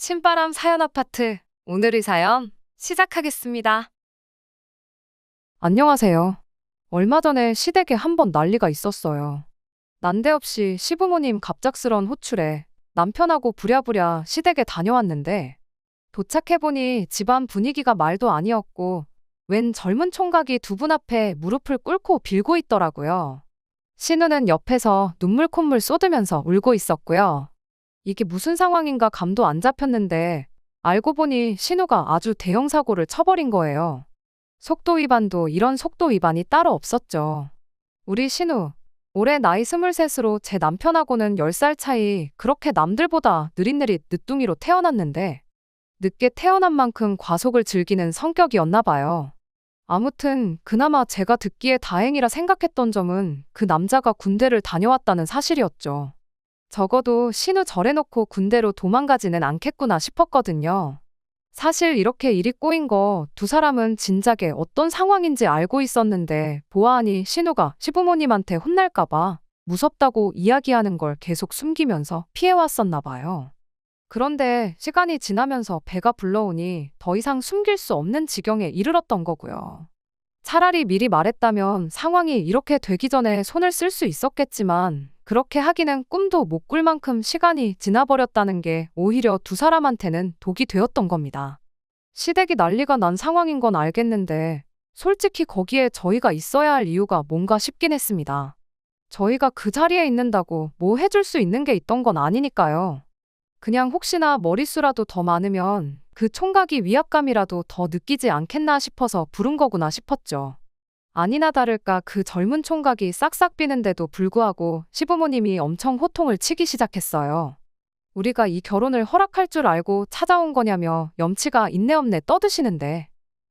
신바람 사연 아파트. 오늘의 사연 시작하겠습니다. 안녕하세요. 얼마 전에 시댁에 한번 난리가 있었어요. 난데없이 시부모님 갑작스런 호출에 남편하고 부랴부랴 시댁에 다녀왔는데 도착해보니 집안 분위기가 말도 아니었고 웬 젊은 총각이 두 분 앞에 무릎을 꿇고 빌고 있더라고요. 신우는 옆에서 눈물 콧물 쏟으면서 울고 있었고요. 이게 무슨 상황인가 감도 안 잡혔는데 알고 보니 신우가 아주 대형 사고를 쳐버린 거예요. 속도 위반도 이런 속도 위반이 따로 없었죠. 우리 신우, 올해 나이 23으로 제 남편하고는 10살 차이, 그렇게 남들보다 느릿느릿 늦둥이로 태어났는데 늦게 태어난 만큼 과속을 즐기는 성격이었나 봐요. 아무튼 그나마 제가 듣기에 다행이라 생각했던 점은 그 남자가 군대를 다녀왔다는 사실이었죠. 적어도 신우 절해놓고 군대로 도망가지는 않겠구나 싶었거든요. 사실 이렇게 일이 꼬인 거 두 사람은 진작에 어떤 상황인지 알고 있었는데 보아하니 신우가 시부모님한테 혼날까봐 무섭다고 이야기하는 걸 계속 숨기면서 피해왔었나 봐요. 그런데 시간이 지나면서 배가 불러오니 더 이상 숨길 수 없는 지경에 이르렀던 거고요. 차라리 미리 말했다면 상황이 이렇게 되기 전에 손을 쓸 수 있었겠지만 그렇게 하기는 꿈도 못 꿀 만큼 시간이 지나버렸다는 게 오히려 두 사람한테는 독이 되었던 겁니다. 시댁이 난리가 난 상황인 건 알겠는데 솔직히 거기에 저희가 있어야 할 이유가 뭔가 싶긴 했습니다. 저희가 그 자리에 있는다고 뭐 해줄 수 있는 게 있던 건 아니니까요. 그냥 혹시나 머릿수라도 더 많으면 그 총각이 위압감이라도 더 느끼지 않겠나 싶어서 부른 거구나 싶었죠. 아니나 다를까 그 젊은 총각이 싹싹 비는데도 불구하고 시부모님이 엄청 호통을 치기 시작했어요. 우리가 이 결혼을 허락할 줄 알고 찾아온 거냐며 염치가 있네 없네 떠드시는데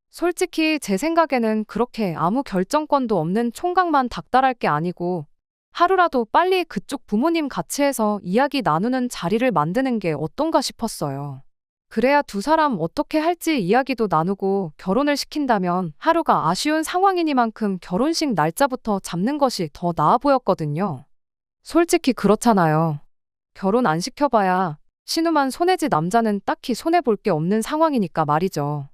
솔직히 제 생각에는 그렇게 아무 결정권도 없는 총각만 닥달할 게 아니고 하루라도 빨리 그쪽 부모님 같이 해서 이야기 나누는 자리를 만드는 게 어떤가 싶었어요. 그래야 두 사람 어떻게 할지 이야기도 나누고 결혼을 시킨다면 하루가 아쉬운 상황이니만큼 결혼식 날짜부터 잡는 것이 더 나아 보였거든요. 솔직히 그렇잖아요. 결혼 안 시켜봐야 신우만 손해지 남자는 딱히 손해볼 게 없는 상황이니까 말이죠.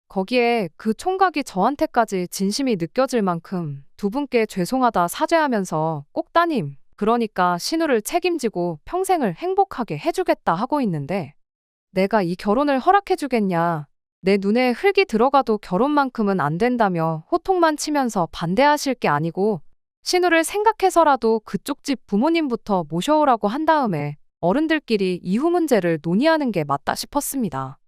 거기에 그 총각이 저한테까지 진심이 느껴질 만큼 두 분께 죄송하다 사죄하면서 꼭 따님, 그러니까 신우를 책임지고 평생을 행복하게 해주겠다 하고 있는데 내가 이 결혼을 허락해주겠냐, 내 눈에 흙이 들어가도 결혼만큼은 안 된다며 호통만 치면서 반대하실 게 아니고 신우를 생각해서라도 그쪽 집 부모님부터 모셔오라고 한 다음에 어른들끼리 이후 문제를 논의하는 게 맞다 싶었습니다.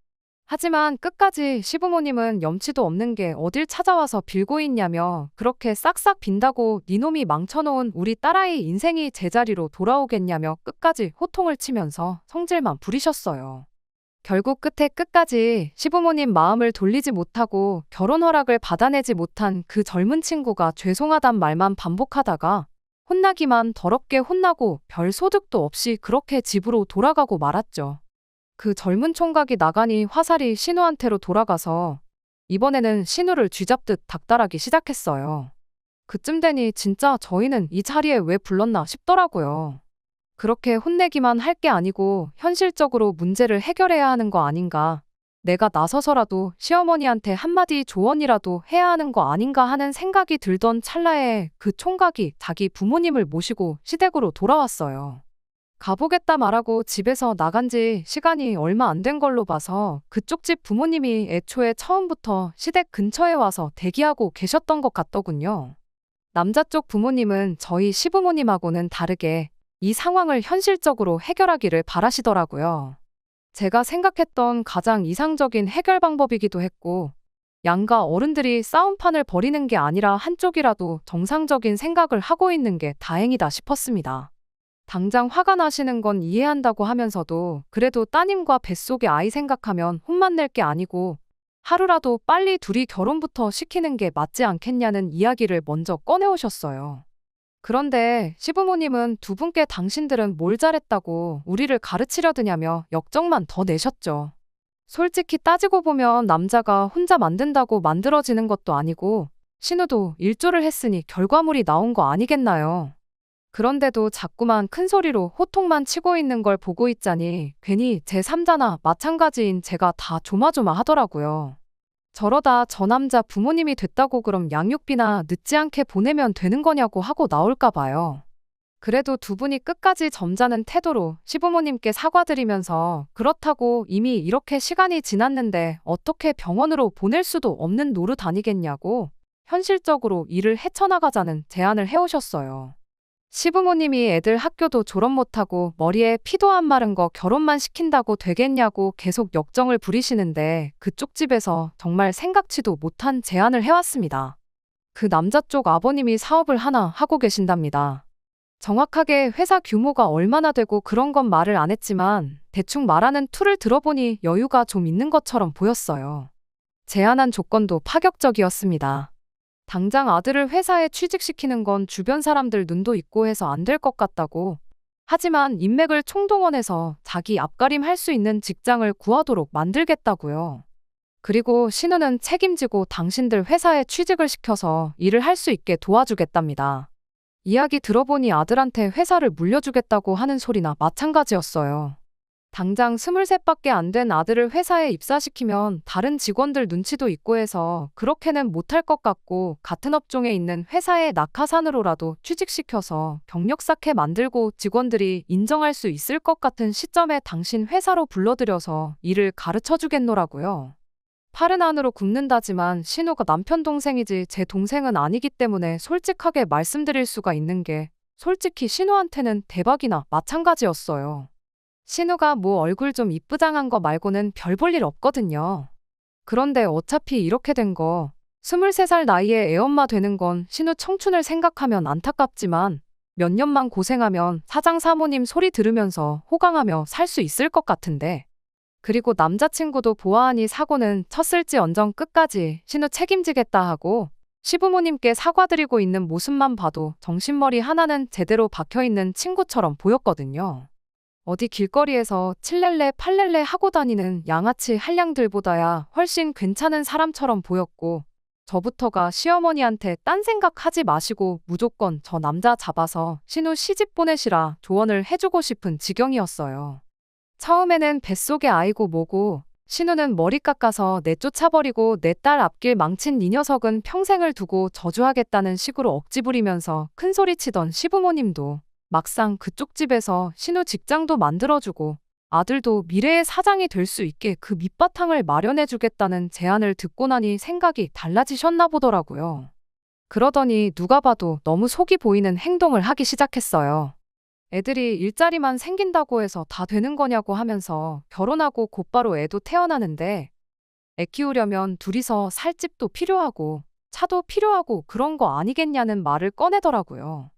하지만 끝까지 시부모님은 염치도 없는 게 어딜 찾아와서 빌고 있냐며 그렇게 싹싹 빈다고 니놈이 망쳐놓은 우리 딸아이 인생이 제자리로 돌아오겠냐며 끝까지 호통을 치면서 성질만 부리셨어요. 결국 끝까지 시부모님 마음을 돌리지 못하고 결혼 허락을 받아내지 못한 그 젊은 친구가 죄송하단 말만 반복하다가 혼나기만 더럽게 혼나고 별 소득도 없이 그렇게 집으로 돌아가고 말았죠. 그 젊은 총각이 나가니 화살이 신우한테로 돌아가서 이번에는 신우를 쥐잡듯 닥달하기 시작했어요. 그쯤 되니 진짜 저희는 이 자리에 왜 불렀나 싶더라고요. 그렇게 혼내기만 할 게 아니고 현실적으로 문제를 해결해야 하는 거 아닌가. 내가 나서서라도 시어머니한테 한마디 조언이라도 해야 하는 거 아닌가 하는 생각이 들던 찰나에 그 총각이 자기 부모님을 모시고 시댁으로 돌아왔어요. 가보겠다 말하고 집에서 나간 지 시간이 얼마 안 된 걸로 봐서 그쪽 집 부모님이 애초에 처음부터 시댁 근처에 와서 대기하고 계셨던 것 같더군요. 남자 쪽 부모님은 저희 시부모님하고는 다르게 이 상황을 현실적으로 해결하기를 바라시더라고요. 제가 생각했던 가장 이상적인 해결 방법이기도 했고 양가 어른들이 싸움판을 벌이는 게 아니라 한쪽이라도 정상적인 생각을 하고 있는 게 다행이다 싶었습니다. 당장 화가 나시는 건 이해한다고 하면서도 그래도 따님과 뱃속의 아이 생각하면 혼만 낼 게 아니고 하루라도 빨리 둘이 결혼부터 시키는 게 맞지 않겠냐는 이야기를 먼저 꺼내오셨어요. 그런데 시부모님은 두 분께 당신들은 뭘 잘했다고 우리를 가르치려 드냐며 역정만 더 내셨죠. 솔직히 따지고 보면 남자가 혼자 만든다고 만들어지는 것도 아니고 신우도 일조를 했으니 결과물이 나온 거 아니겠나요? 그런데도 자꾸만 큰 소리로 호통만 치고 있는 걸 보고 있자니 괜히 제3자나 마찬가지인 제가 다 조마조마하더라고요. 저러다 저 남자 부모님이 됐다고 그럼 양육비나 늦지 않게 보내면 되는 거냐고 하고 나올까 봐요. 그래도 두 분이 끝까지 점잖은 태도로 시부모님께 사과드리면서 그렇다고 이미 이렇게 시간이 지났는데 어떻게 병원으로 보낼 수도 없는 노릇 아니겠냐고 현실적으로 일을 헤쳐나가자는 제안을 해오셨어요. 시부모님이 애들 학교도 졸업 못하고 머리에 피도 안 마른 거 결혼만 시킨다고 되겠냐고 계속 역정을 부리시는데 그쪽 집에서 정말 생각지도 못한 제안을 해왔습니다. 그 남자 쪽 아버님이 사업을 하나 하고 계신답니다. 정확하게 회사 규모가 얼마나 되고 그런 건 말을 안 했지만 대충 말하는 투를 들어보니 여유가 좀 있는 것처럼 보였어요. 제안한 조건도 파격적이었습니다. 당장 아들을 회사에 취직시키는 건 주변 사람들 눈도 있고 해서 안 될 것 같다고. 하지만 인맥을 총동원해서 자기 앞가림 할 수 있는 직장을 구하도록 만들겠다고요. 그리고 신우는 책임지고 당신들 회사에 취직을 시켜서 일을 할 수 있게 도와주겠답니다. 이야기 들어보니 아들한테 회사를 물려주겠다고 하는 소리나 마찬가지였어요. 당장 23밖에 안 된 아들을 회사에 입사시키면 다른 직원들 눈치도 있고 해서 그렇게는 못할 것 같고 같은 업종에 있는 회사의 낙하산으로라도 취직시켜서 경력 쌓게 만들고 직원들이 인정할 수 있을 것 같은 시점에 당신 회사로 불러들여서 일을 가르쳐 주겠노라고요. 팔은 안으로 굽는다지만 신우가 남편 동생이지 제 동생은 아니기 때문에 솔직하게 말씀드릴 수가 있는 게 솔직히 신우한테는 대박이나 마찬가지였어요. 신우가 뭐 얼굴 좀 이쁘장한 거 말고는 별 볼 일 없거든요. 그런데 어차피 이렇게 된 거 23살 나이에 애엄마 되는 건 신우 청춘을 생각하면 안타깝지만 몇 년만 고생하면 사장 사모님 소리 들으면서 호강하며 살 수 있을 것 같은데 그리고 남자친구도 보아하니 사고는 쳤을지언정 끝까지 신우 책임지겠다 하고 시부모님께 사과드리고 있는 모습만 봐도 정신머리 하나는 제대로 박혀있는 친구처럼 보였거든요. 어디 길거리에서 칠렐레 팔렐레 하고 다니는 양아치 한량들보다야 훨씬 괜찮은 사람처럼 보였고 저부터가 시어머니한테 딴 생각하지 마시고 무조건 저 남자 잡아서 신우 시집 보내시라 조언을 해주고 싶은 지경이었어요. 처음에는 뱃속에 아이고 뭐고 신우는 머리 깎아서 내쫓아버리고 내 딸 앞길 망친 이 녀석은 평생을 두고 저주하겠다는 식으로 억지 부리면서 큰소리치던 시부모님도 막상 그쪽 집에서 신우 직장도 만들어주고 아들도 미래의 사장이 될 수 있게 그 밑바탕을 마련해주겠다는 제안을 듣고 나니 생각이 달라지셨나 보더라고요. 그러더니 누가 봐도 너무 속이 보이는 행동을 하기 시작했어요. 애들이 일자리만 생긴다고 해서 다 되는 거냐고 하면서 결혼하고 곧바로 애도 태어나는데 애 키우려면 둘이서 살 집도 필요하고 차도 필요하고 그런 거 아니겠냐는 말을 꺼내더라고요.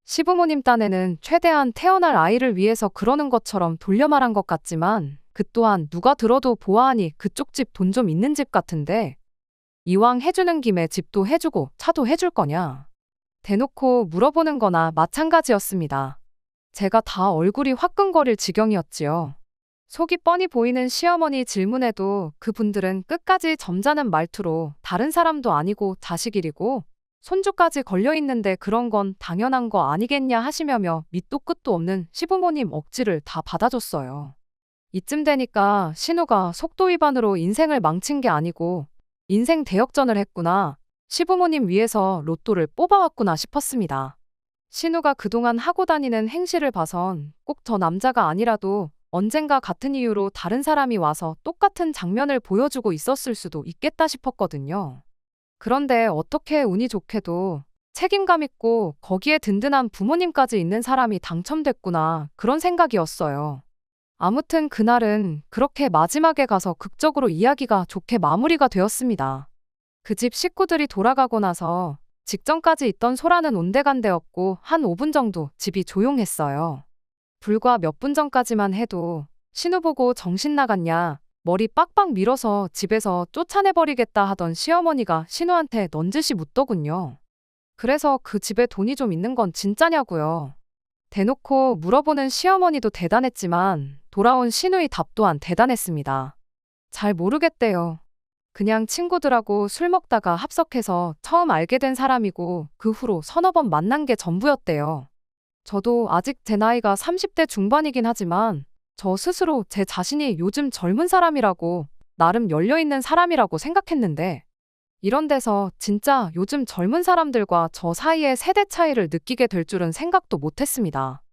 시부모님 딴에는 최대한 태어날 아이를 위해서 그러는 것처럼 돌려 말한 것 같지만 그 또한 누가 들어도 보아하니 그쪽 집 돈 좀 있는 집 같은데 이왕 해주는 김에 집도 해주고 차도 해줄 거냐. 대놓고 물어보는 거나 마찬가지였습니다. 제가 다 얼굴이 화끈거릴 지경이었지요. 속이 뻔히 보이는 시어머니 질문에도 그분들은 끝까지 점잖은 말투로 다른 사람도 아니고 자식이리고 손주까지 걸려있는데 그런 건 당연한 거 아니겠냐 하시며며 밑도 끝도 없는 시부모님 억지를 다 받아줬어요. 이쯤 되니까 신우가 속도 위반으로 인생을 망친 게 아니고 인생 대역전을 했구나. 시부모님 위해서 로또를 뽑아왔구나 싶었습니다. 신우가 그동안 하고 다니는 행실을 봐선 꼭 저 남자가 아니라도 언젠가 같은 이유로 다른 사람이 와서 똑같은 장면을 보여주고 있었을 수도 있겠다 싶었거든요. 그런데 어떻게 운이 좋게도 책임감 있고 거기에 든든한 부모님까지 있는 사람이 당첨됐구나 그런 생각이었어요. 아무튼 그날은 그렇게 마지막에 가서 극적으로 이야기가 좋게 마무리가 되었습니다. 그 집 식구들이 돌아가고 나서 직전까지 있던 소란은 온데간데없고 한 5분 정도 집이 조용했어요. 불과 몇 분 전까지만 해도 신우 보고 정신 나갔냐 머리 빡빡 밀어서 집에서 쫓아내버리겠다 하던 시어머니가 신우한테 넌지시 묻더군요. 그래서 그 집에 돈이 좀 있는 건 진짜냐고요. 대놓고 물어보는 시어머니도 대단했지만 돌아온 신우의 답 또한 대단했습니다. 잘 모르겠대요. 그냥 친구들하고 술 먹다가 합석해서 처음 알게 된 사람이고 그 후로 서너 번 만난 게 전부였대요. 저도 아직 제 나이가 30대 중반이긴 하지만 저 스스로 제 자신이 요즘 젊은 사람이라고 나름 열려있는 사람이라고 생각했는데 이런 데서 진짜 요즘 젊은 사람들과 저 사이의 세대 차이를 느끼게 될 줄은 생각도 못했습니다.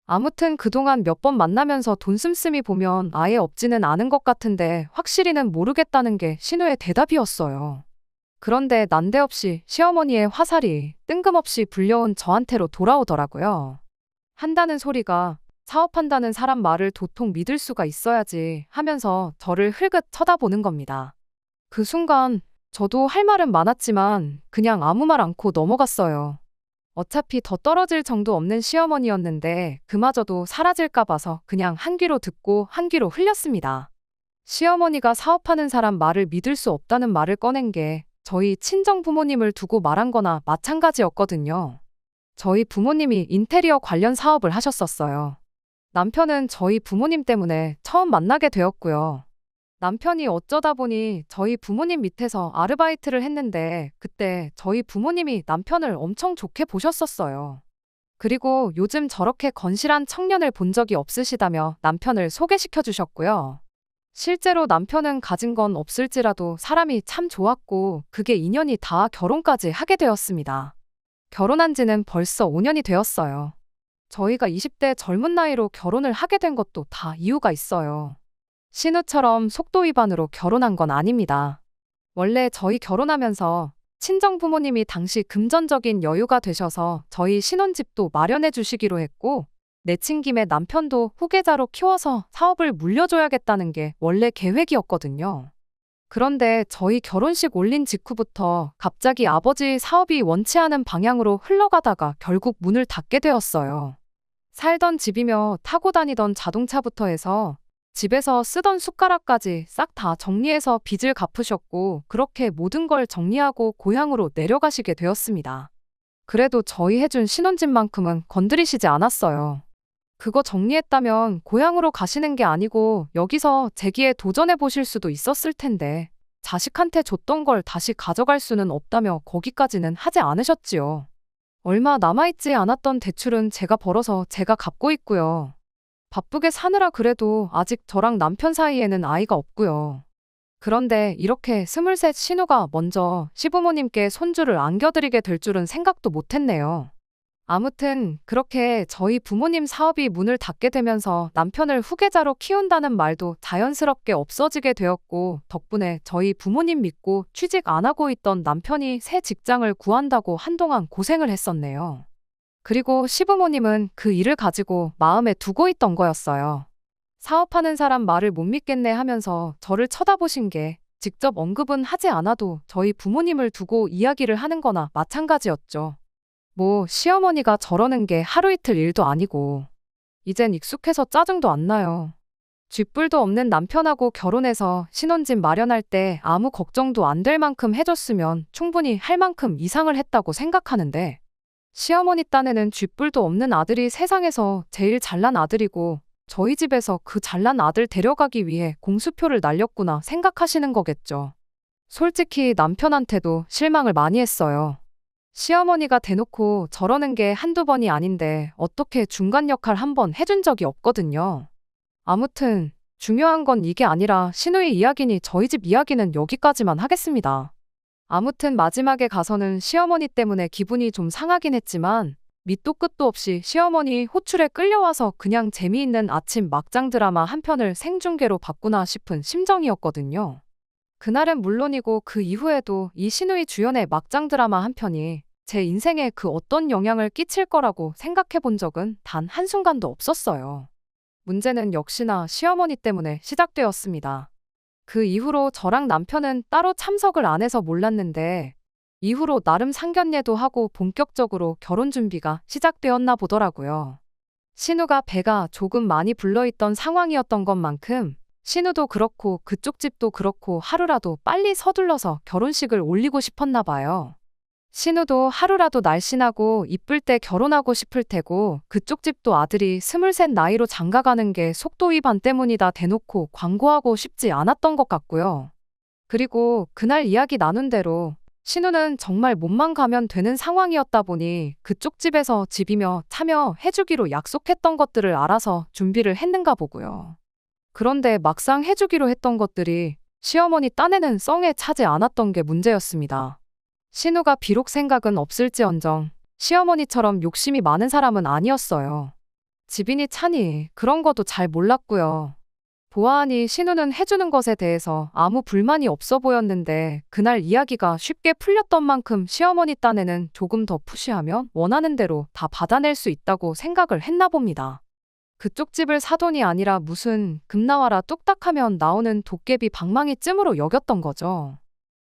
아무튼 그동안 몇 번 만나면서 돈 씀씀이 보면 아예 없지는 않은 것 같은데 확실히는 모르겠다는 게 신우의 대답이었어요. 그런데 난데없이 시어머니의 화살이 뜬금없이 불려온 저한테로 돌아오더라고요. 한다는 소리가 사업한다는 사람 말을 도통 믿을 수가 있어야지 하면서 저를 흘긋 쳐다보는 겁니다. 그 순간 저도 할 말은 많았지만 그냥 아무 말 않고 넘어갔어요. 어차피 더 떨어질 정도 없는 시어머니였는데 그마저도 사라질까 봐서 그냥 한 귀로 듣고 한 귀로 흘렸습니다. 시어머니가 사업하는 사람 말을 믿을 수 없다는 말을 꺼낸 게 저희 친정 부모님을 두고 말한 거나 마찬가지였거든요. 저희 부모님이 인테리어 관련 사업을 하셨었어요. 남편은 저희 부모님 때문에 처음 만나게 되었고요. 남편이 어쩌다 보니 저희 부모님 밑에서 아르바이트를 했는데 그때 저희 부모님이 남편을 엄청 좋게 보셨었어요. 그리고 요즘 저렇게 건실한 청년을 본 적이 없으시다며 남편을 소개시켜 주셨고요. 실제로 남편은 가진 건 없을지라도 사람이 참 좋았고 그게 인연이 닿아 결혼까지 하게 되었습니다. 결혼한 지는 벌써 5년이 되었어요. 저희가 20대 젊은 나이로 결혼을 하게 된 것도 다 이유가 있어요. 신우처럼 속도 위반으로 결혼한 건 아닙니다. 원래 저희 결혼하면서 친정 부모님이 당시 금전적인 여유가 되셔서 저희 신혼집도 마련해 주시기로 했고 내친 김에 남편도 후계자로 키워서 사업을 물려줘야겠다는 게 원래 계획이었거든요. 그런데 저희 결혼식 올린 직후부터 갑자기 아버지 사업이 원치 않은 방향으로 흘러가다가 결국 문을 닫게 되었어요. 살던 집이며 타고 다니던 자동차부터 해서 집에서 쓰던 숟가락까지 싹 다 정리해서 빚을 갚으셨고 그렇게 모든 걸 정리하고 고향으로 내려가시게 되었습니다. 그래도 저희 해준 신혼집만큼은 건드리시지 않았어요. 그거 정리했다면 고향으로 가시는 게 아니고 여기서 재기에 도전해 보실 수도 있었을 텐데 자식한테 줬던 걸 다시 가져갈 수는 없다며 거기까지는 하지 않으셨지요. 얼마 남아있지 않았던 대출은 제가 벌어서 제가 갚고 있고요. 바쁘게 사느라 그래도 아직 저랑 남편 사이에는 아이가 없고요. 그런데 이렇게 23 신우가 먼저 시부모님께 손주를 안겨드리게 될 줄은 생각도 못했네요. 아무튼 그렇게 저희 부모님 사업이 문을 닫게 되면서 남편을 후계자로 키운다는 말도 자연스럽게 없어지게 되었고 덕분에 저희 부모님 믿고 취직 안 하고 있던 남편이 새 직장을 구한다고 한동안 고생을 했었네요. 그리고 시부모님은 그 일을 가지고 마음에 두고 있던 거였어요. 사업하는 사람 말을 못 믿겠네 하면서 저를 쳐다보신 게 직접 언급은 하지 않아도 저희 부모님을 두고 이야기를 하는 거나 마찬가지였죠. 뭐 시어머니가 저러는 게 하루 이틀 일도 아니고 이젠 익숙해서 짜증도 안 나요. 쥐뿔도 없는 남편하고 결혼해서 신혼집 마련할 때 아무 걱정도 안 될 만큼 해줬으면 충분히 할 만큼 이상을 했다고 생각하는데 시어머니 딴에는 쥐뿔도 없는 아들이 세상에서 제일 잘난 아들이고 저희 집에서 그 잘난 아들 데려가기 위해 공수표를 날렸구나 생각하시는 거겠죠. 솔직히 남편한테도 실망을 많이 했어요. 시어머니가 대놓고 저러는 게 한두 번이 아닌데 어떻게 중간 역할 한 번 해준 적이 없거든요. 아무튼 중요한 건 이게 아니라 신우의 이야기니 저희 집 이야기는 여기까지만 하겠습니다. 아무튼 마지막에 가서는 시어머니 때문에 기분이 좀 상하긴 했지만 밑도 끝도 없이 시어머니 호출에 끌려와서 그냥 재미있는 아침 막장 드라마 한 편을 생중계로 봤구나 싶은 심정이었거든요. 그날은 물론이고 그 이후에도 이 신우이 주연의 막장 드라마 한 편이 제 인생에 그 어떤 영향을 끼칠 거라고 생각해 본 적은 단 한순간도 없었어요. 문제는 역시나 시어머니 때문에 시작되었습니다. 그 이후로 저랑 남편은 따로 참석을 안 해서 몰랐는데 이후로 나름 상견례도 하고 본격적으로 결혼 준비가 시작되었나 보더라고요. 신우가 배가 조금 많이 불러있던 상황이었던 것만큼 신우도 그렇고 그쪽 집도 그렇고 하루라도 빨리 서둘러서 결혼식을 올리고 싶었나 봐요. 신우도 하루라도 날씬하고 이쁠 때 결혼하고 싶을 테고 그쪽 집도 아들이 23 나이로 장가가는 게 속도 위반 때문이다 대놓고 광고하고 싶지 않았던 것 같고요. 그리고 그날 이야기 나눈 대로 신우는 정말 몸만 가면 되는 상황이었다 보니 그쪽 집에서 집이며 차며 해주기로 약속했던 것들을 알아서 준비를 했는가 보고요. 그런데 막상 해주기로 했던 것들이 시어머니 딴에는 썽에 차지 않았던 게 문제였습니다. 신우가 비록 생각은 없을지언정 시어머니처럼 욕심이 많은 사람은 아니었어요. 집이니 차니 그런 것도 잘 몰랐고요. 보아하니 신우는 해주는 것에 대해서 아무 불만이 없어 보였는데 그날 이야기가 쉽게 풀렸던 만큼 시어머니 딴에는 조금 더 푸시하면 원하는 대로 다 받아낼 수 있다고 생각을 했나 봅니다. 그쪽 집을 사돈이 아니라 무슨 금나와라 뚝딱하면 나오는 도깨비 방망이쯤으로 여겼던 거죠.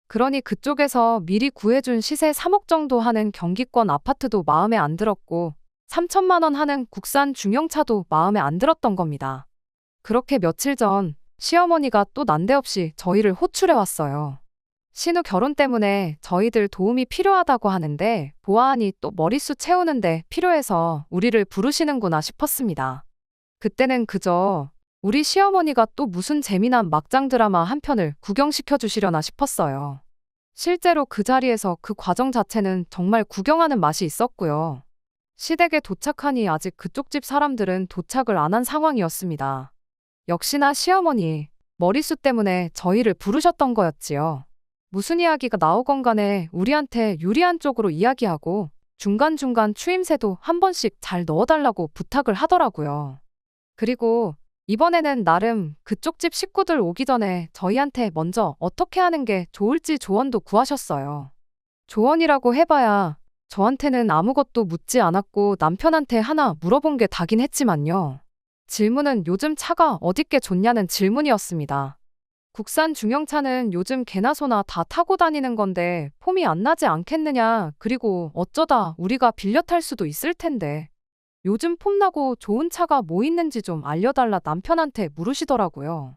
그러니 그쪽에서 미리 구해준 시세 3억 정도 하는 경기권 아파트도 마음에 안 들었고 3천만 원 하는 국산 중형차도 마음에 안 들었던 겁니다. 그렇게 며칠 전 시어머니가 또 난데없이 저희를 호출해 왔어요. 신우 결혼 때문에 저희들 도움이 필요하다고 하는데 보아하니 또 머릿수 채우는데 필요해서 우리를 부르시는구나 싶었습니다. 그때는 그저 우리 시어머니가 또 무슨 재미난 막장 드라마 한 편을 구경시켜 주시려나 싶었어요. 실제로 그 자리에서 그 과정 자체는 정말 구경하는 맛이 있었고요. 시댁에 도착하니 아직 그쪽 집 사람들은 도착을 안 한 상황이었습니다. 역시나 시어머니, 머릿수 때문에 저희를 부르셨던 거였지요. 무슨 이야기가 나오건 간에 우리한테 유리한 쪽으로 이야기하고 중간중간 추임새도 한 번씩 잘 넣어달라고 부탁을 하더라고요. 그리고 이번에는 나름 그쪽 집 식구들 오기 전에 저희한테 먼저 어떻게 하는 게 좋을지 조언도 구하셨어요. 조언이라고 해봐야 저한테는 아무것도 묻지 않았고 남편한테 하나 물어본 게 다긴 했지만요. 질문은 요즘 차가 어딨게 좋냐는 질문이었습니다. 국산 중형차는 요즘 개나 소나 다 타고 다니는 건데 폼이 안 나지 않겠느냐. 그리고 어쩌다 우리가 빌려 탈 수도 있을 텐데 요즘 폼나고 좋은 차가 뭐 있는지 좀 알려달라 남편한테 물으시더라고요.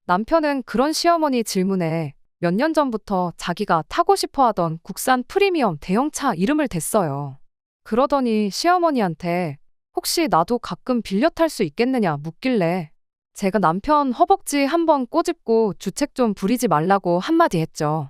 남편은 그런 시어머니 질문에 몇 년 전부터 자기가 타고 싶어 하던 국산 프리미엄 대형차 이름을 댔어요. 그러더니 시어머니한테 혹시 나도 가끔 빌려 탈 수 있겠느냐 묻길래 제가 남편 허벅지 한번 꼬집고 주책 좀 부리지 말라고 한마디 했죠.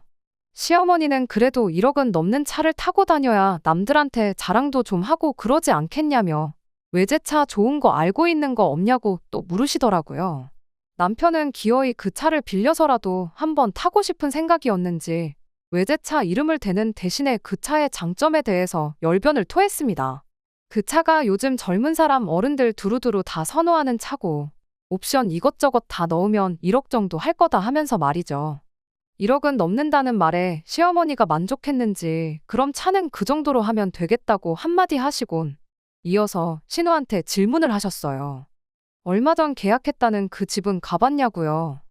시어머니는 그래도 1억은 넘는 차를 타고 다녀야 남들한테 자랑도 좀 하고 그러지 않겠냐며 외제차 좋은 거 알고 있는 거 없냐고 또 물으시더라고요. 남편은 기어이 그 차를 빌려서라도 한번 타고 싶은 생각이었는지 외제차 이름을 대는 대신에 그 차의 장점에 대해서 열변을 토했습니다. 그 차가 요즘 젊은 사람 어른들 두루두루 다 선호하는 차고 옵션 이것저것 다 넣으면 1억 정도 할 거다 하면서 말이죠. 1억은 넘는다는 말에 시어머니가 만족했는지 그럼 차는 그 정도로 하면 되겠다고 한마디 하시곤 이어서 신우한테 질문을 하셨어요. 얼마 전 계약했다는 그 집은 가봤냐고요.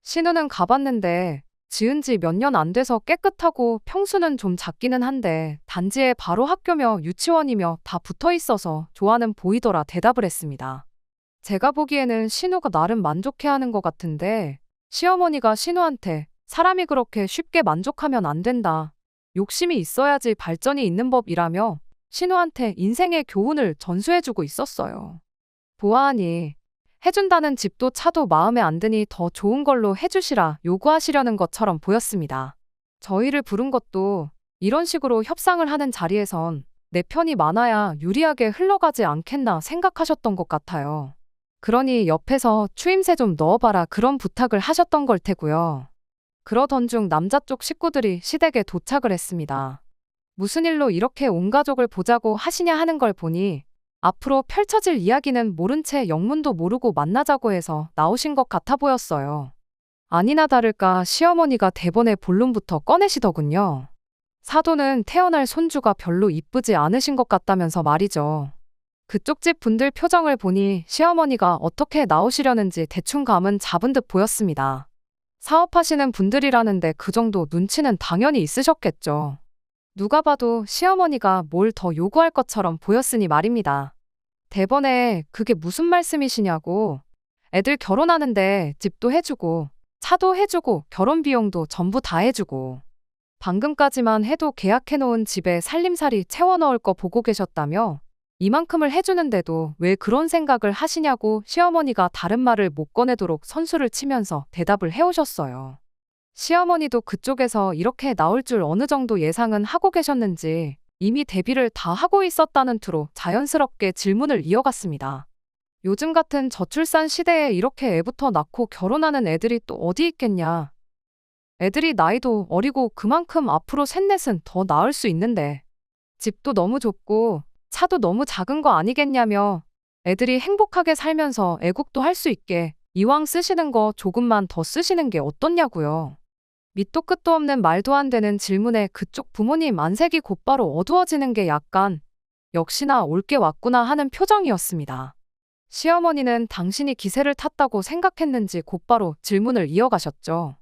신우는 가봤는데 지은 지 몇 년 안 돼서 깨끗하고 평수는 좀 작기는 한데 단지에 바로 학교며 유치원이며 다 붙어 있어서 좋아는 보이더라 대답을 했습니다. 제가 보기에는 신우가 나름 만족해하는 것 같은데 시어머니가 신우한테 사람이 그렇게 쉽게 만족하면 안 된다. 욕심이 있어야지 발전이 있는 법이라며 신우한테 인생의 교훈을 전수해주고 있었어요. 보아하니 해준다는 집도 차도 마음에 안 드니 더 좋은 걸로 해주시라 요구하시려는 것처럼 보였습니다. 저희를 부른 것도 이런 식으로 협상을 하는 자리에선 내 편이 많아야 유리하게 흘러가지 않겠나 생각하셨던 것 같아요. 그러니 옆에서 추임새 좀 넣어봐라 그런 부탁을 하셨던 걸 테고요. 그러던 중 남자 쪽 식구들이 시댁에 도착을 했습니다. 무슨 일로 이렇게 온 가족을 보자고 하시냐 하는 걸 보니 앞으로 펼쳐질 이야기는 모른 채 영문도 모르고 만나자고 해서 나오신 것 같아 보였어요. 아니나 다를까 시어머니가 대본의 본론부터 꺼내시더군요. 사돈은 태어날 손주가 별로 이쁘지 않으신 것 같다면서 말이죠. 그쪽 집 분들 표정을 보니 시어머니가 어떻게 나오시려는지 대충 감은 잡은 듯 보였습니다. 사업하시는 분들이라는데 그 정도 눈치는 당연히 있으셨겠죠. 누가 봐도 시어머니가 뭘 더 요구할 것처럼 보였으니 말입니다. 대번에 그게 무슨 말씀이시냐고. 애들 결혼하는데 집도 해주고 차도 해주고 결혼 비용도 전부 다 해주고 방금까지만 해도 계약해놓은 집에 살림살이 채워넣을 거 보고 계셨다며 이만큼을 해주는데도 왜 그런 생각을 하시냐고 시어머니가 다른 말을 못 꺼내도록 선수를 치면서 대답을 해오셨어요. 시어머니도 그쪽에서 이렇게 나올 줄 어느 정도 예상은 하고 계셨는지 이미 대비를 다 하고 있었다는 투로 자연스럽게 질문을 이어갔습니다. 요즘 같은 저출산 시대에 이렇게 애부터 낳고 결혼하는 애들이 또 어디 있겠냐. 애들이 나이도 어리고 그만큼 앞으로 셋넷은 더 낳을 수 있는데 집도 너무 좁고 차도 너무 작은 거 아니겠냐며 애들이 행복하게 살면서 애국도 할 수 있게 이왕 쓰시는 거 조금만 더 쓰시는 게 어떻냐고요. 밑도 끝도 없는 말도 안 되는 질문에 그쪽 부모님 안색이 곧바로 어두워지는 게 약간 역시나 올 게 왔구나 하는 표정이었습니다. 시어머니는 당신이 기세를 탔다고 생각했는지 곧바로 질문을 이어가셨죠.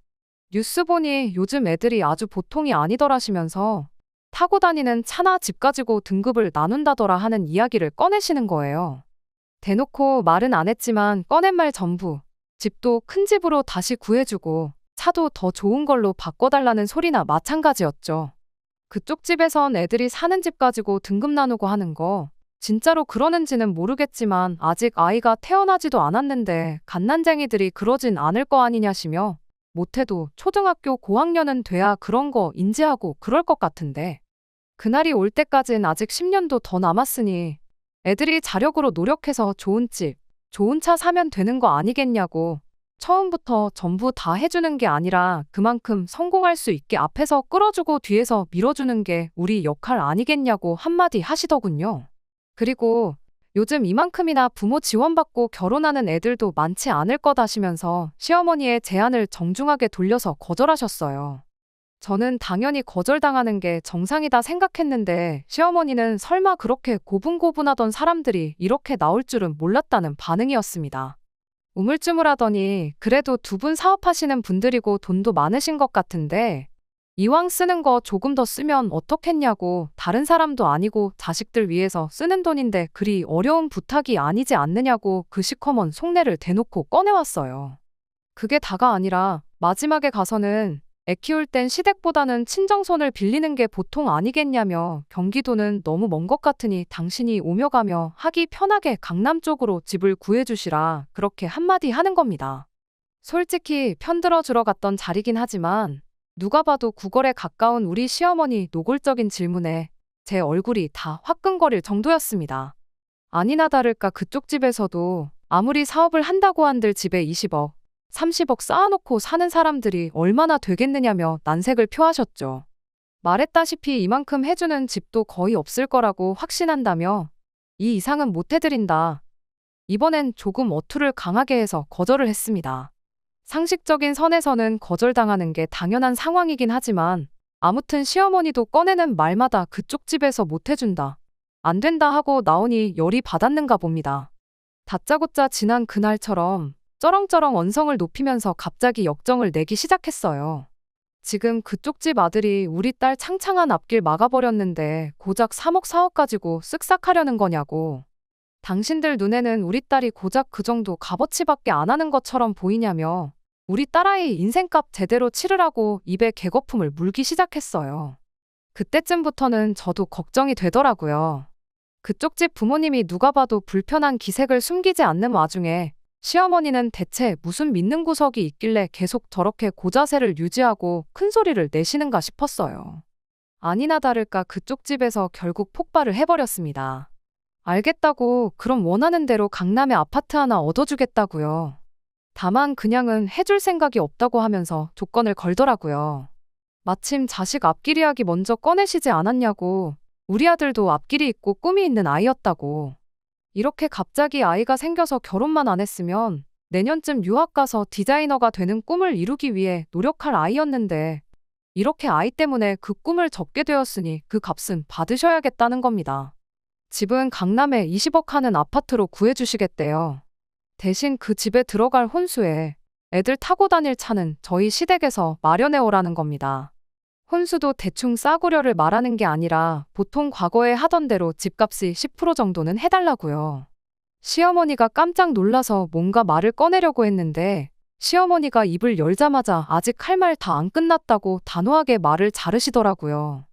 뉴스 보니 요즘 애들이 아주 보통이 아니더라시면서 타고 다니는 차나 집 가지고 등급을 나눈다더라 하는 이야기를 꺼내시는 거예요. 대놓고 말은 안 했지만 꺼낸 말 전부 집도 큰 집으로 다시 구해주고 차도 더 좋은 걸로 바꿔달라는 소리나 마찬가지였죠. 그쪽 집에선 애들이 사는 집 가지고 등급 나누고 하는 거 진짜로 그러는지는 모르겠지만 아직 아이가 태어나지도 않았는데 갓난쟁이들이 그러진 않을 거 아니냐시며 못해도 초등학교 고학년은 돼야 그런 거 인지하고 그럴 것 같은데 그날이 올 때까진 아직 10년도 더 남았으니 애들이 자력으로 노력해서 좋은 집, 좋은 차 사면 되는 거 아니겠냐고 처음부터 전부 다 해주는 게 아니라 그만큼 성공할 수 있게 앞에서 끌어주고 뒤에서 밀어주는 게 우리 역할 아니겠냐고 한마디 하시더군요. 그리고 요즘 이만큼이나 부모 지원받고 결혼하는 애들도 많지 않을 거다시면서 시어머니의 제안을 정중하게 돌려서 거절하셨어요. 저는 당연히 거절당하는 게 정상이다 생각했는데 시어머니는 설마 그렇게 고분고분하던 사람들이 이렇게 나올 줄은 몰랐다는 반응이었습니다. 우물쭈물하더니 그래도 두 분 사업하시는 분들이고 돈도 많으신 것 같은데 이왕 쓰는 거 조금 더 쓰면 어떻겠냐고 다른 사람도 아니고 자식들 위해서 쓰는 돈인데 그리 어려운 부탁이 아니지 않느냐고 그 시커먼 속내를 대놓고 꺼내왔어요. 그게 다가 아니라 마지막에 가서는 애 키울 땐 시댁보다는 친정손을 빌리는 게 보통 아니겠냐며 경기도는 너무 먼 것 같으니 당신이 오며 가며 하기 편하게 강남 쪽으로 집을 구해주시라 그렇게 한마디 하는 겁니다. 솔직히 편들어 주러 갔던 자리긴 하지만 누가 봐도 구걸에 가까운 우리 시어머니 노골적인 질문에 제 얼굴이 다 화끈거릴 정도였습니다. 아니나 다를까 그쪽 집에서도 아무리 사업을 한다고 한들 집에 20억, 30억 쌓아놓고 사는 사람들이 얼마나 되겠느냐며 난색을 표하셨죠. 말했다시피 이만큼 해주는 집도 거의 없을 거라고 확신한다며 이 이상은 못 해드린다. 이번엔 조금 어투를 강하게 해서 거절을 했습니다. 상식적인 선에서는 거절당하는 게 당연한 상황이긴 하지만 아무튼 시어머니도 꺼내는 말마다 그쪽 집에서 못 해준다. 안 된다 하고 나오니 열이 받았는가 봅니다. 다짜고짜 지난 그날처럼 쩌렁쩌렁 언성을 높이면서 갑자기 역정을 내기 시작했어요. 지금 그쪽 집 아들이 우리 딸 창창한 앞길 막아버렸는데 고작 3억 4억 가지고 쓱싹하려는 거냐고. 당신들 눈에는 우리 딸이 고작 그 정도 값어치밖에 안 하는 것처럼 보이냐며 우리 딸아이 인생값 제대로 치르라고 입에 개거품을 물기 시작했어요. 그때쯤부터는 저도 걱정이 되더라고요. 그쪽 집 부모님이 누가 봐도 불편한 기색을 숨기지 않는 와중에 시어머니는 대체 무슨 믿는 구석이 있길래 계속 저렇게 고자세를 유지하고 큰 소리를 내시는가 싶었어요. 아니나 다를까 그쪽 집에서 결국 폭발을 해버렸습니다. 알겠다고 그럼 원하는 대로 강남에 아파트 하나 얻어주겠다고요. 다만 그냥은 해줄 생각이 없다고 하면서 조건을 걸더라고요. 마침 자식 앞길 이야기 먼저 꺼내시지 않았냐고. 우리 아들도 앞길이 있고 꿈이 있는 아이였다고. 이렇게 갑자기 아이가 생겨서 결혼만 안 했으면 내년쯤 유학 가서 디자이너가 되는 꿈을 이루기 위해 노력할 아이였는데 이렇게 아이 때문에 그 꿈을 접게 되었으니 그 값은 받으셔야겠다는 겁니다. 집은 강남에 20억 하는 아파트로 구해주시겠대요. 대신 그 집에 들어갈 혼수에 애들 타고 다닐 차는 저희 시댁에서 마련해 오라는 겁니다. 혼수도 대충 싸구려를 말하는 게 아니라 보통 과거에 하던 대로 집값의 10% 정도는 해달라고요. 시어머니가 깜짝 놀라서 뭔가 말을 꺼내려고 했는데 시어머니가 입을 열자마자 아직 할 말 다 안 끝났다고 단호하게 말을 자르시더라고요.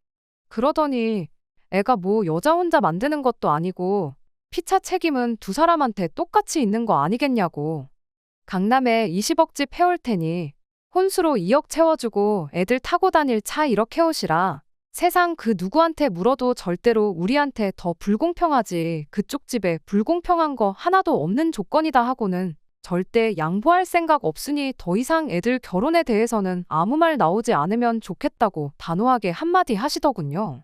그러더니 애가 뭐 여자 혼자 만드는 것도 아니고 피차 책임은 두 사람한테 똑같이 있는 거 아니겠냐고. 강남에 20억 집 해올 테니 혼수로 2억 채워주고 애들 타고 다닐 차 1억 해오시라. 세상 그 누구한테 물어도 절대로 우리한테 더 불공평하지. 그쪽 집에 불공평한 거 하나도 없는 조건이다 하고는 절대 양보할 생각 없으니 더 이상 애들 결혼에 대해서는 아무 말 나오지 않으면 좋겠다고 단호하게 한마디 하시더군요.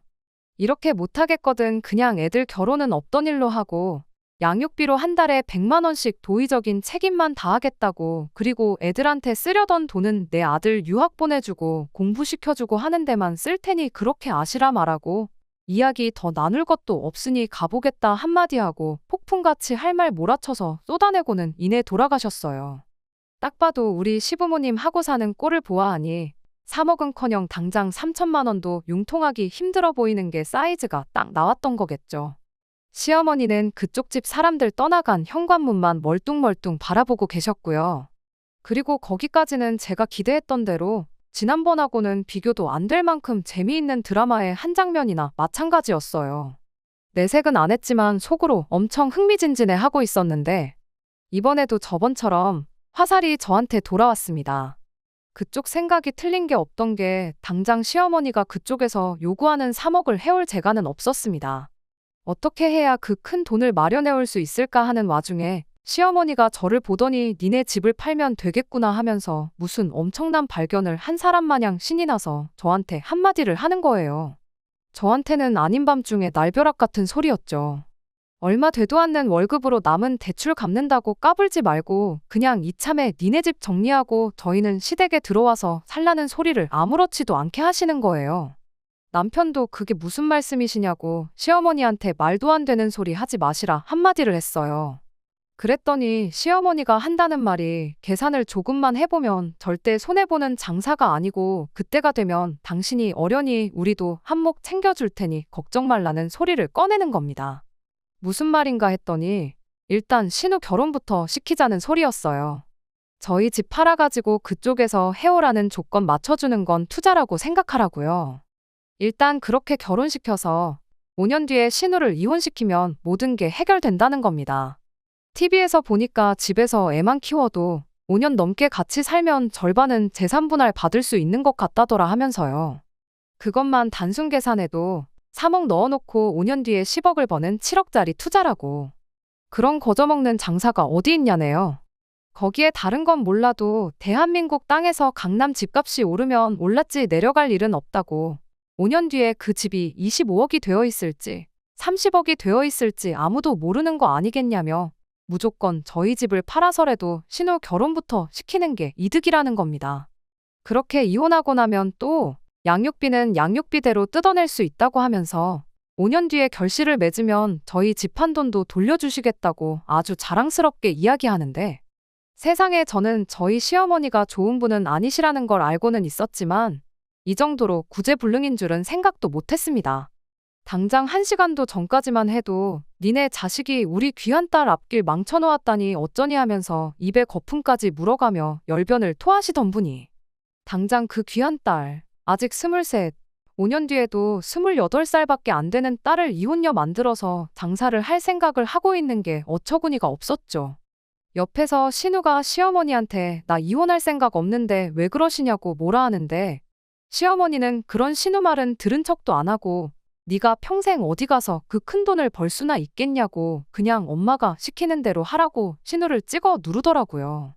이렇게 못하겠거든 그냥 애들 결혼은 없던 일로 하고 양육비로 한 달에 100만 원씩 도의적인 책임만 다하겠다고 그리고 애들한테 쓰려던 돈은 내 아들 유학 보내주고 공부시켜주고 하는 데만 쓸 테니 그렇게 아시라 말하고 이야기 더 나눌 것도 없으니 가보겠다 한마디 하고 폭풍같이 할 말 몰아쳐서 쏟아내고는 이내 돌아가셨어요. 딱 봐도 우리 시부모님 하고 사는 꼴을 보아하니 3억은커녕 당장 3천만 원도 융통하기 힘들어 보이는 게 사이즈가 딱 나왔던 거겠죠. 시어머니는 그쪽 집 사람들 떠나간 현관문만 멀뚱멀뚱 바라보고 계셨고요. 그리고 거기까지는 제가 기대했던 대로 지난번하고는 비교도 안 될 만큼 재미있는 드라마의 한 장면이나 마찬가지였어요. 내색은 안 했지만 속으로 엄청 흥미진진해 하고 있었는데 이번에도 저번처럼 화살이 저한테 돌아왔습니다. 그쪽 생각이 틀린 게 없던 게 당장 시어머니가 그쪽에서 요구하는 3억을 해올 재간은 없었습니다. 어떻게 해야 그 큰 돈을 마련해올 수 있을까 하는 와중에 시어머니가 저를 보더니 니네 집을 팔면 되겠구나 하면서 무슨 엄청난 발견을 한 사람 마냥 신이 나서 저한테 한마디를 하는 거예요. 저한테는 아닌 밤중에 날벼락 같은 소리였죠. 얼마 되도 않는 월급으로 남은 대출 갚는다고 까불지 말고 그냥 이참에 니네 집 정리하고 저희는 시댁에 들어와서 살라는 소리를 아무렇지도 않게 하시는 거예요. 남편도 그게 무슨 말씀이시냐고 시어머니한테 말도 안 되는 소리 하지 마시라 한마디를 했어요. 그랬더니 시어머니가 한다는 말이 계산을 조금만 해보면 절대 손해보는 장사가 아니고 그때가 되면 당신이 어련히 우리도 한몫 챙겨줄 테니 걱정 말라는 소리를 꺼내는 겁니다. 무슨 말인가 했더니 일단 신우 결혼부터 시키자는 소리였어요. 저희 집 팔아가지고 그쪽에서 해오라는 조건 맞춰주는 건 투자라고 생각하라고요. 일단 그렇게 결혼시켜서 5년 뒤에 신우를 이혼시키면 모든 게 해결된다는 겁니다. TV에서 보니까 집에서 애만 키워도 5년 넘게 같이 살면 절반은 재산 분할 받을 수 있는 것 같다더라 하면서요. 그것만 단순 계산해도 3억 넣어놓고 5년 뒤에 10억을 버는 7억짜리 투자라고. 그런 거저먹는 장사가 어디 있냐네요. 거기에 다른 건 몰라도 대한민국 땅에서 강남 집값이 오르면 올랐지 내려갈 일은 없다고. 5년 뒤에 그 집이 25억이 되어 있을지 30억이 되어 있을지 아무도 모르는 거 아니겠냐며 무조건 저희 집을 팔아서라도 신우 결혼부터 시키는 게 이득이라는 겁니다. 그렇게 이혼하고 나면 또 양육비는 양육비대로 뜯어낼 수 있다고 하면서 5년 뒤에 결실을 맺으면 저희 집 한 돈도 돌려주시겠다고 아주 자랑스럽게 이야기하는데 세상에 저는 저희 시어머니가 좋은 분은 아니시라는 걸 알고는 있었지만 이 정도로 구제불능인 줄은 생각도 못했습니다. 당장 1시간도 전까지만 해도 니네 자식이 우리 귀한 딸 앞길 망쳐놓았다니 어쩌니 하면서 입에 거품까지 물어가며 열변을 토하시던 분이 당장 그 귀한 딸 아직 23, 5년 뒤에도 28살밖에 안 되는 딸을 이혼녀 만들어서 장사를 할 생각을 하고 있는 게 어처구니가 없었죠. 옆에서 신우가 시어머니한테 나 이혼할 생각 없는데 왜 그러시냐고 뭐라 하는데 시어머니는 그런 신우 말은 들은 척도 안 하고 네가 평생 어디 가서 그 큰 돈을 벌 수나 있겠냐고 그냥 엄마가 시키는 대로 하라고 신우를 찍어 누르더라고요.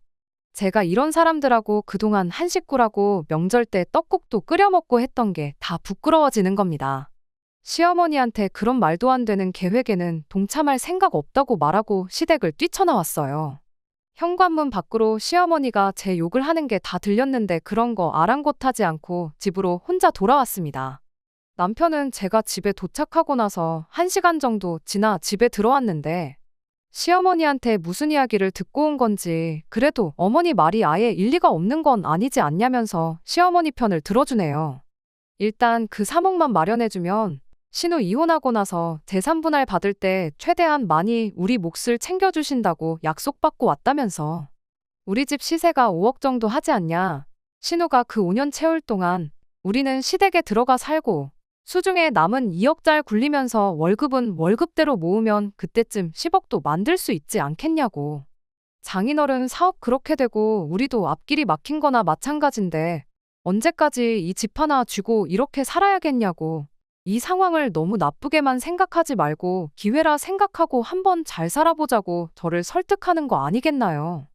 제가 이런 사람들하고 그동안 한 식구라고 명절 때 떡국도 끓여 먹고 했던 게 다 부끄러워지는 겁니다. 시어머니한테 그런 말도 안 되는 계획에는 동참할 생각 없다고 말하고 시댁을 뛰쳐나왔어요. 현관문 밖으로 시어머니가 제 욕을 하는 게 다 들렸는데 그런 거 아랑곳하지 않고 집으로 혼자 돌아왔습니다. 남편은 제가 집에 도착하고 나서 1시간 정도 지나 집에 들어왔는데 시어머니한테 무슨 이야기를 듣고 온 건지 그래도 어머니 말이 아예 일리가 없는 건 아니지 않냐면서 시어머니 편을 들어주네요. 일단 그 3억만 마련해주면 신우 이혼하고 나서 재산 분할 받을 때 최대한 많이 우리 몫을 챙겨주신다고 약속받고 왔다면서 우리 집 시세가 5억 정도 하지 않냐. 신우가 그 5년 채울 동안 우리는 시댁에 들어가 살고 수중에 남은 2억잘 굴리면서 월급은 월급대로 모으면 그때쯤 10억도 만들 수 있지 않겠냐고. 장인어른 사업 그렇게 되고 우리도 앞길이 막힌 거나 마찬가지인데 언제까지 이 집 하나 쥐고 이렇게 살아야겠냐고. 이 상황을 너무 나쁘게만 생각하지 말고 기회라 생각하고 한번 잘 살아보자고 저를 설득하는 거 아니겠나요?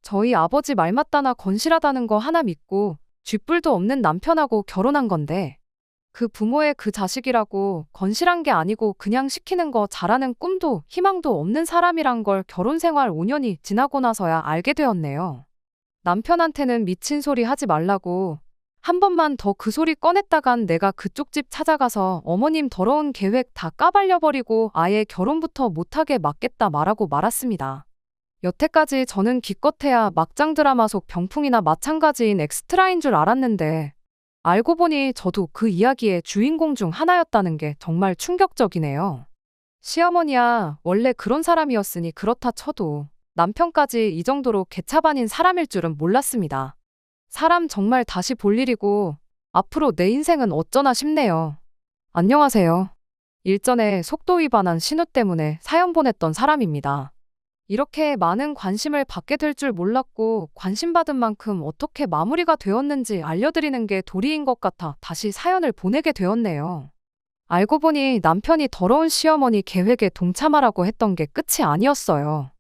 저희 아버지 말 맞다나 건실하다는 거 하나 믿고 쥐뿔도 없는 남편하고 결혼한 건데 그 부모의 그 자식이라고 건실한 게 아니고 그냥 시키는 거 잘하는 꿈도 희망도 없는 사람이란 걸 결혼 생활 5년이 지나고 나서야 알게 되었네요. 남편한테는 미친 소리 하지 말라고 한 번만 더 그 소리 꺼냈다간 내가 그쪽 집 찾아가서 어머님 더러운 계획 다 까발려버리고 아예 결혼부터 못하게 막겠다 말하고 말았습니다. 여태까지 저는 기껏해야 막장 드라마 속 병풍이나 마찬가지인 엑스트라인 줄 알았는데 알고 보니 저도 그 이야기의 주인공 중 하나였다는 게 정말 충격적이네요. 시어머니야, 원래 그런 사람이었으니 그렇다 쳐도 남편까지 이 정도로 개차반인 사람일 줄은 몰랐습니다. 사람 정말 다시 볼 일이고 앞으로 내 인생은 어쩌나 싶네요. 안녕하세요. 일전에 속도 위반한 신호 때문에 사연 보냈던 사람입니다. 이렇게 많은 관심을 받게 될 줄 몰랐고 관심받은 만큼 어떻게 마무리가 되었는지 알려드리는 게 도리인 것 같아 다시 사연을 보내게 되었네요. 알고 보니 남편이 더러운 시어머니 계획에 동참하라고 했던 게 끝이 아니었어요.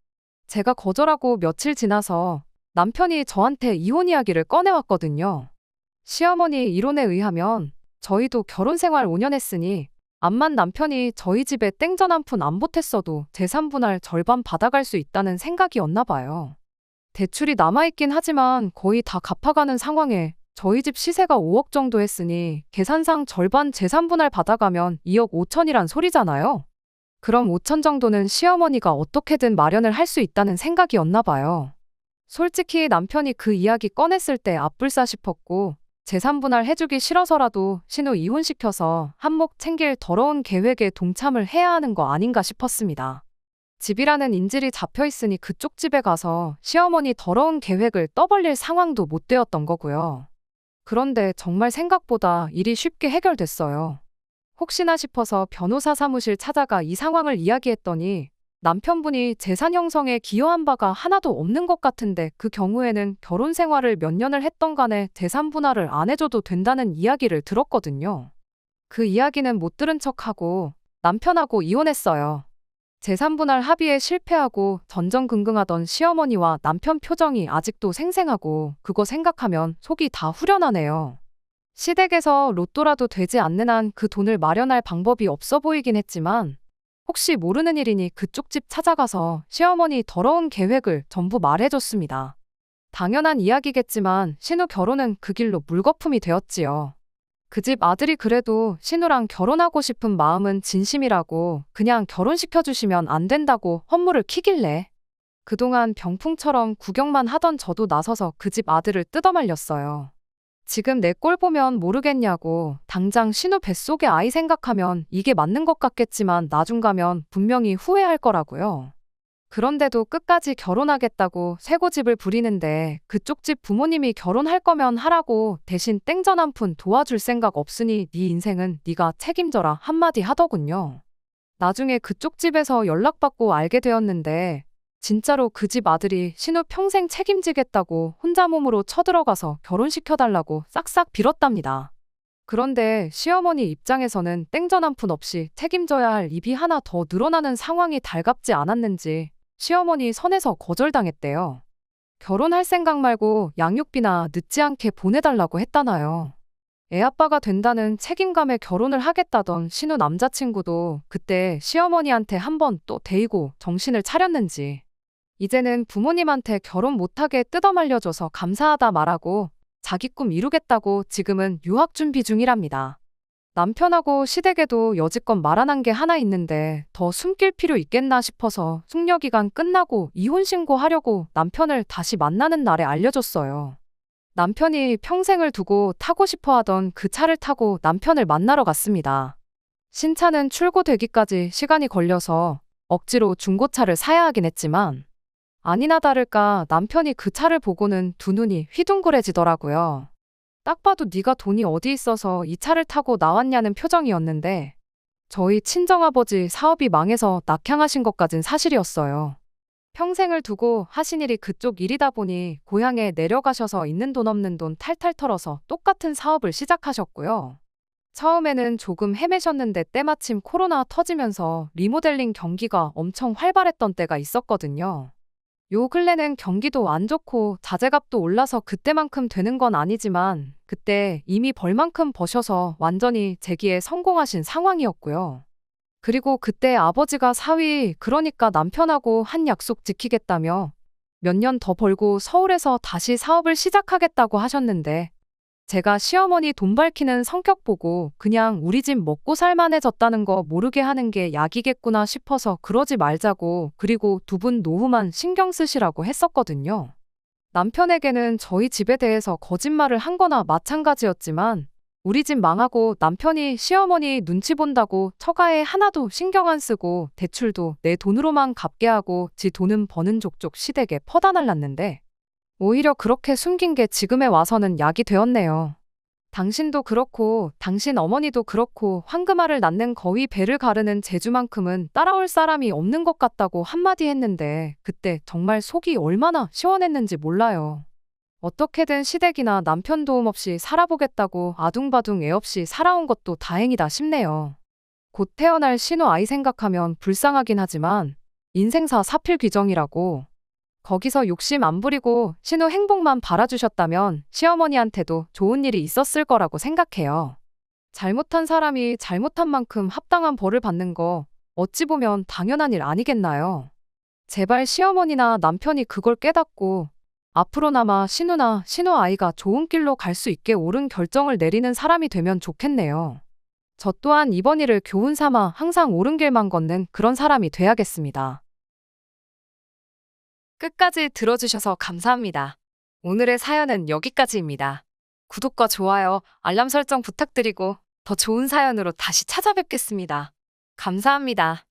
제가 거절하고 며칠 지나서 남편이 저한테 이혼 이야기를 꺼내왔거든요. 시어머니 이론에 의하면 저희도 결혼 생활 5년 했으니 암만 남편이 저희 집에 땡전 한 푼 안 보탰어도 재산 분할 절반 받아갈 수 있다는 생각이었나 봐요. 대출이 남아있긴 하지만 거의 다 갚아가는 상황에 저희 집 시세가 5억 정도 했으니 계산상 절반 재산 분할 받아가면 2억 5천이란 소리잖아요. 그럼 5천 정도는 시어머니가 어떻게든 마련을 할 수 있다는 생각이었나 봐요. 솔직히 남편이 그 이야기 꺼냈을 때 앞불싸 싶었고 재산 분할 해주기 싫어서라도 신우 이혼시켜서 한몫 챙길 더러운 계획에 동참을 해야 하는 거 아닌가 싶었습니다. 집이라는 인질이 잡혀있으니 그쪽 집에 가서 시어머니 더러운 계획을 떠벌릴 상황도 못 되었던 거고요. 그런데 정말 생각보다 일이 쉽게 해결됐어요. 혹시나 싶어서 변호사 사무실 찾아가 이 상황을 이야기했더니 남편분이 재산 형성에 기여한 바가 하나도 없는 것 같은데 그 경우에는 결혼 생활을 몇 년을 했던 간에 재산 분할을 안 해줘도 된다는 이야기를 들었거든요. 그 이야기는 못 들은 척하고 남편하고 이혼했어요. 재산 분할 합의에 실패하고 전전긍긍하던 시어머니와 남편 표정이 아직도 생생하고 그거 생각하면 속이 다 후련하네요. 시댁에서 로또라도 되지 않는 한 그 돈을 마련할 방법이 없어 보이긴 했지만 혹시 모르는 일이니 그쪽 집 찾아가서 시어머니 더러운 계획을 전부 말해줬습니다. 당연한 이야기겠지만 신우 결혼은 그 길로 물거품이 되었지요. 그 집 아들이 그래도 신우랑 결혼하고 싶은 마음은 진심이라고 그냥 결혼시켜주시면 안 된다고 헛물을 키길래 그동안 병풍처럼 구경만 하던 저도 나서서 그 집 아들을 뜯어말렸어요. 지금 내 꼴 보면 모르겠냐고 당장 신우 뱃속의 아이 생각하면 이게 맞는 것 같겠지만 나중 가면 분명히 후회할 거라고요. 그런데도 끝까지 결혼하겠다고 쇠고집을 부리는데 그쪽 집 부모님이 결혼할 거면 하라고 대신 땡전 한 푼 도와줄 생각 없으니 네 인생은 네가 책임져라 한마디 하더군요. 나중에 그쪽 집에서 연락받고 알게 되었는데 진짜로 그 집 아들이 신우 평생 책임지겠다고 혼자 몸으로 쳐들어가서 결혼시켜달라고 싹싹 빌었답니다. 그런데 시어머니 입장에서는 땡전 한 푼 없이 책임져야 할 입이 하나 더 늘어나는 상황이 달갑지 않았는지 시어머니 선에서 거절당했대요. 결혼할 생각 말고 양육비나 늦지 않게 보내달라고 했다나요. 애아빠가 된다는 책임감에 결혼을 하겠다던 신우 남자친구도 그때 시어머니한테 한번 또 데이고 정신을 차렸는지 이제는 부모님한테 결혼 못하게 뜯어말려줘서 감사하다 말하고 자기 꿈 이루겠다고 지금은 유학 준비 중이랍니다. 남편하고 시댁에도 여지껏 말 안 한 게 하나 있는데 더 숨길 필요 있겠나 싶어서 숙려기간 끝나고 이혼 신고하려고 남편을 다시 만나는 날에 알려줬어요. 남편이 평생을 두고 타고 싶어 하던 그 차를 타고 남편을 만나러 갔습니다. 신차는 출고되기까지 시간이 걸려서 억지로 중고차를 사야 하긴 했지만 아니나 다를까 남편이 그 차를 보고는 두 눈이 휘둥그레지더라고요. 딱 봐도 네가 돈이 어디 있어서 이 차를 타고 나왔냐는 표정이었는데 저희 친정아버지 사업이 망해서 낙향하신 것까진 사실이었어요. 평생을 두고 하신 일이 그쪽 일이다 보니 고향에 내려가셔서 있는 돈 없는 돈 탈탈 털어서 똑같은 사업을 시작하셨고요. 처음에는 조금 헤매셨는데 때마침 코로나 터지면서 리모델링 경기가 엄청 활발했던 때가 있었거든요. 요 근래는 경기도 안 좋고 자재값도 올라서 그때만큼 되는 건 아니지만 그때 이미 벌만큼 버셔서 완전히 재기에 성공하신 상황이었고요. 그리고 그때 아버지가 사위, 그러니까 남편하고 한 약속 지키겠다며 몇 년 더 벌고 서울에서 다시 사업을 시작하겠다고 하셨는데 제가 시어머니 돈 밝히는 성격 보고 그냥 우리 집 먹고 살만해졌다는 거 모르게 하는 게 약이겠구나 싶어서 그러지 말자고, 그리고 두 분 노후만 신경 쓰시라고 했었거든요. 남편에게는 저희 집에 대해서 거짓말을 한 거나 마찬가지였지만 우리 집 망하고 남편이 시어머니 눈치 본다고 처가에 하나도 신경 안 쓰고 대출도 내 돈으로만 갚게 하고 지 돈은 버는 족족 시댁에 퍼다 날랐는데 오히려 그렇게 숨긴 게 지금에 와서는 약이 되었네요. 당신도 그렇고 당신 어머니도 그렇고 황금알을 낳는 거위 배를 가르는 재주만큼은 따라올 사람이 없는 것 같다고 한마디 했는데 그때 정말 속이 얼마나 시원했는지 몰라요. 어떻게든 시댁이나 남편 도움 없이 살아보겠다고 아둥바둥 애 없이 살아온 것도 다행이다 싶네요. 곧 태어날 신우 아이 생각하면 불쌍하긴 하지만 인생사 사필귀정이라고, 거기서 욕심 안 부리고 신우 행복만 바라주셨다면 시어머니한테도 좋은 일이 있었을 거라고 생각해요. 잘못한 사람이 잘못한 만큼 합당한 벌을 받는 거 어찌 보면 당연한 일 아니겠나요? 제발 시어머니나 남편이 그걸 깨닫고 앞으로나마 신우나 신우 아이가 좋은 길로 갈 수 있게 옳은 결정을 내리는 사람이 되면 좋겠네요. 저 또한 이번 일을 교훈 삼아 항상 옳은 길만 걷는 그런 사람이 돼야겠습니다. 끝까지 들어주셔서 감사합니다. 오늘의 사연은 여기까지입니다. 구독과 좋아요, 알람 설정 부탁드리고 더 좋은 사연으로 다시 찾아뵙겠습니다. 감사합니다.